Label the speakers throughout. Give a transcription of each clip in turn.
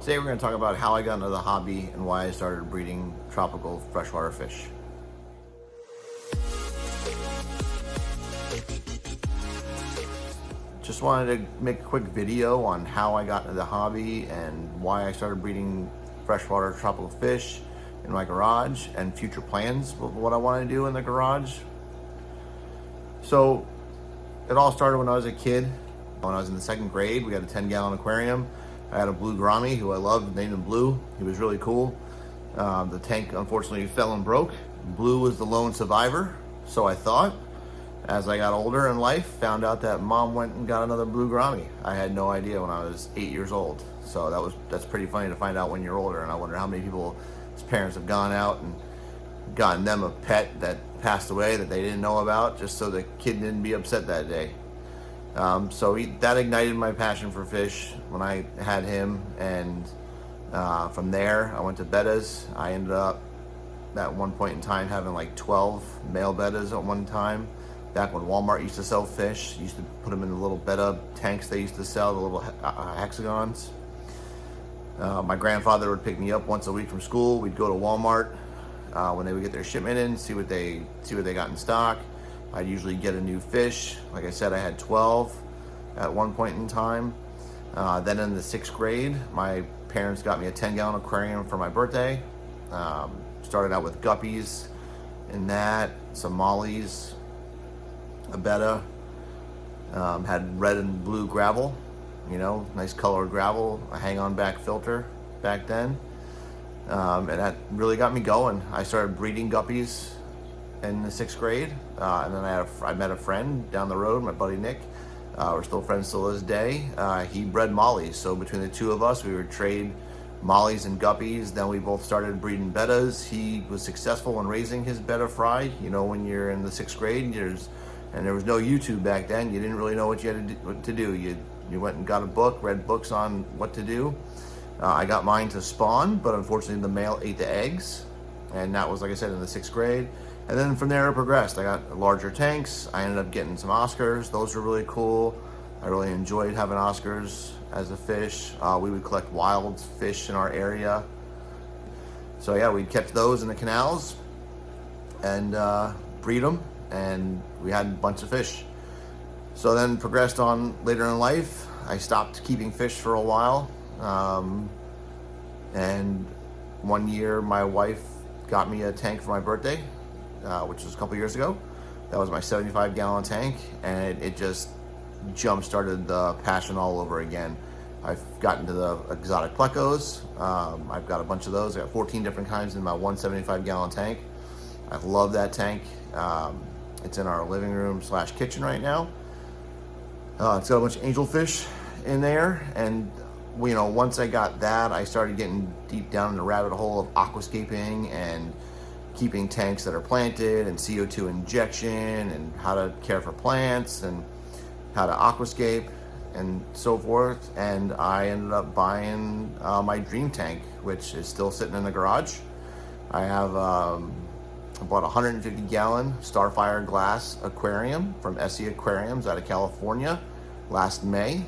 Speaker 1: Today we're going to talk about how I got into the hobby and why I started breeding tropical freshwater fish. Just wanted to make a quick video on how I got into the hobby and why I started breeding freshwater tropical fish in my garage and future plans of what I want to do in the garage. So it all started when I was a kid. When I was in the second grade, we had a 10-gallon aquarium. I had a blue Gourami who I loved, named him Blue. He was really cool. The tank unfortunately fell and broke. Blue was the lone survivor, so I thought. As I got older in life, found out that mom went and got another blue Gourami. I had no idea when I was 8 years old. So that's pretty funny to find out when you're older, and I wonder how many people's parents have gone out and gotten them a pet that passed away that they didn't know about, just so the kid didn't be upset that day. That ignited my passion for fish when I had him, and from there I went to bettas. I ended up at one point in time having like 12 male bettas at one time. Back when Walmart used to sell fish, used to put them in the little betta tanks they used to sell, the little hexagons. My grandfather would pick me up once a week from school. We'd go to Walmart when they would get their shipment in, see what they got in stock. I'd usually get a new fish. Like I said, I had 12 at one point in time. Then in the 6th grade, my parents got me a 10-gallon aquarium for my birthday. Started out with guppies and that, some mollies, a betta, had red and blue gravel, nice colored gravel, a hang-on back filter back then. And that really got me going. I started breeding guppies in the 6th grade, and then I met a friend down the road, my buddy Nick. We're still friends till this day. He bred mollies, so between the two of us, we would trade mollies and guppies. Then we both started breeding bettas. He was successful in raising his betta fry. When you're in the 6th grade, and there was no YouTube back then, you didn't really know what you had to do. You went and got a book, read books on what to do. I got mine to spawn, but unfortunately the male ate the eggs, and that was, like I said, in the 6th grade. And then from there it progressed. I got larger tanks. I ended up getting some Oscars. Those were really cool. I really enjoyed having Oscars as a fish. We would collect wild fish in our area. So yeah, we'd catch those in the canals and breed them, and we had a bunch of fish. So then progressed on later in life. I stopped keeping fish for a while. And one year my wife got me a tank for my birthday, which was a couple years ago. That was my 75-gallon tank, and it just jump-started the passion all over again. I've gotten to the exotic plecos. I've got a bunch of those. I got 14 different kinds in my 175-gallon tank. I love that tank. It's in our living room / kitchen right now. It's got a bunch of angelfish in there, and once I got that, I started getting deep down in the rabbit hole of aquascaping and keeping tanks that are planted and CO2 injection and how to care for plants and how to aquascape and so forth. And I ended up buying my dream tank, which is still sitting in the garage. I have I bought a 150-gallon Starfire glass aquarium from Essie Aquariums out of California last May.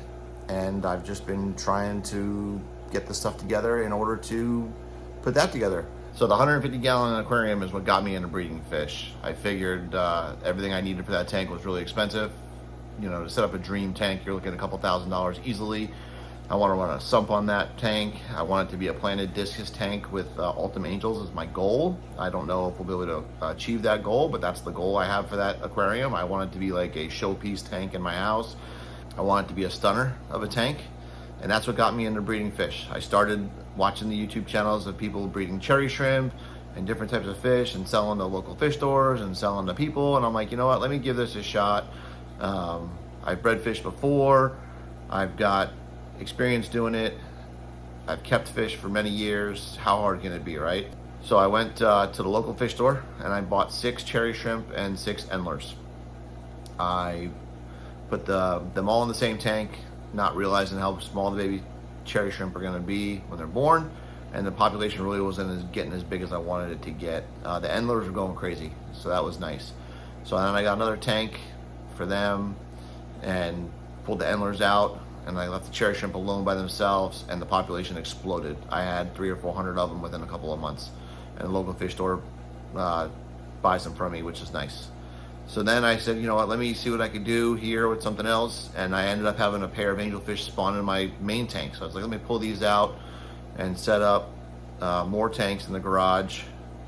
Speaker 1: And I've just been trying to get the stuff together in order to put that together. So the 150-gallon aquarium is what got me into breeding fish. I figured everything I needed for that tank was really expensive. To set up a dream tank, you're looking at a couple $1,000s easily. I want to run a sump on that tank. I want it to be a planted discus tank with Ultimate Angels as my goal. I don't know if we'll be able to achieve that goal, but that's the goal I have for that aquarium. I want it to be like a showpiece tank in my house. I want it to be a stunner of a tank, and that's what got me into breeding fish. I started watching the YouTube channels of people breeding cherry shrimp and different types of fish and selling to local fish stores and selling to people, and I'm like, you know what, let me give this a shot. I've bred fish before. I've got experience doing it. I've kept fish for many years. How hard can it be, right? So I went to the local fish store and I bought 6 cherry shrimp and 6 endlers. I put them all in the same tank, not realizing how small the baby cherry shrimp are going to be when they're born, and the population really wasn't getting as big as I wanted it to get. The endlers were going crazy, so that was nice. So then I got another tank for them and pulled the endlers out and I left the cherry shrimp alone by themselves, and the population exploded. I had 300 or 400 of them within a couple of months, and a local fish store buys them from me, which is nice. So then I said, you know what, let me see what I could do here with something else, and I ended up having a pair of angelfish spawn in my main tank. So I was like, let me pull these out and set up more tanks in the garage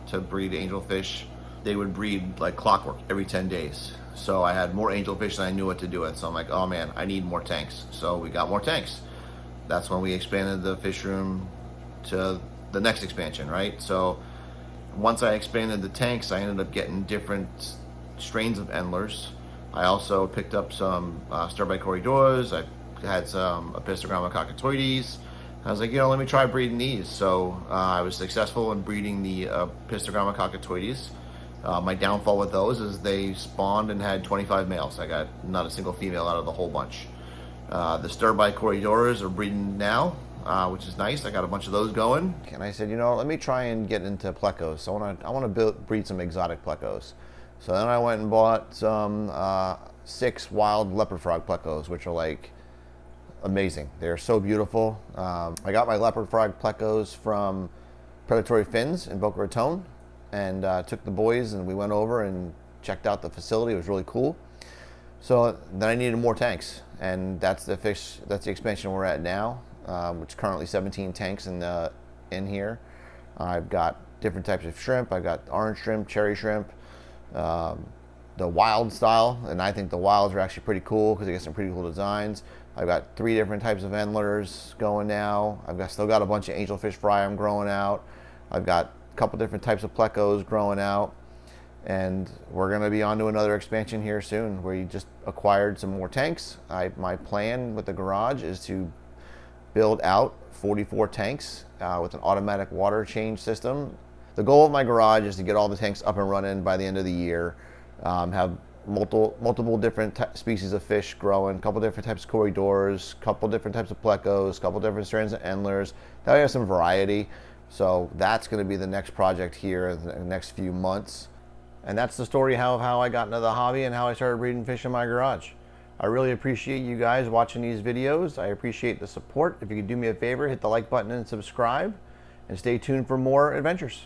Speaker 1: to breed angelfish. They would breed like clockwork every 10 days. So I had more angelfish than I knew what to do with. So I'm like, oh man, I need more tanks. So we got more tanks. That's when we expanded the fish room to the next expansion, right? So once I expanded the tanks, I ended up getting different strains of endlers. I also picked up some Starby corridors. I had some Apistogramma cockatoides. I was like, you know, let me try breeding these. So I was successful in breeding the Apistogramma cockatoides. My downfall with those is they spawned and had 25 males. I got not a single female out of the whole bunch. The Starby corridors are breeding now, which is nice. I got a bunch of those going. And I said, you know, let me try and get into plecos. So I want to breed some exotic plecos. So then I went and bought some 6 wild leopard frog plecos, which are like amazing. They're so beautiful. I got my leopard frog plecos from Predatory Fins in Boca Raton, and took the boys and we went over and checked out the facility. It was really cool. So then I needed more tanks, and that's the expansion we're at now, which is currently 17 tanks in here. I've got different types of shrimp. I've got orange shrimp, cherry shrimp, the wild style, and I think the wilds are actually pretty cool because they get some pretty cool designs. I've got 3 different types of endlers going now. Still got a bunch of angelfish fry I'm growing out. I've got a couple different types of plecos growing out, and we're going to be on to another expansion here soon. We just acquired some more tanks. My plan with the garage is to build out 44 tanks with an automatic water change system. The goal of my garage is to get all the tanks up and running by the end of the year, have multiple different species of fish growing, a couple different types of corridors, a couple different types of plecos, a couple different strands of endlers. That way I have some variety. So that's going to be the next project here in the next few months. And that's the story of how I got into the hobby and how I started breeding fish in my garage. I really appreciate you guys watching these videos. I appreciate the support. If you could do me a favor, hit the like button and subscribe, and stay tuned for more adventures.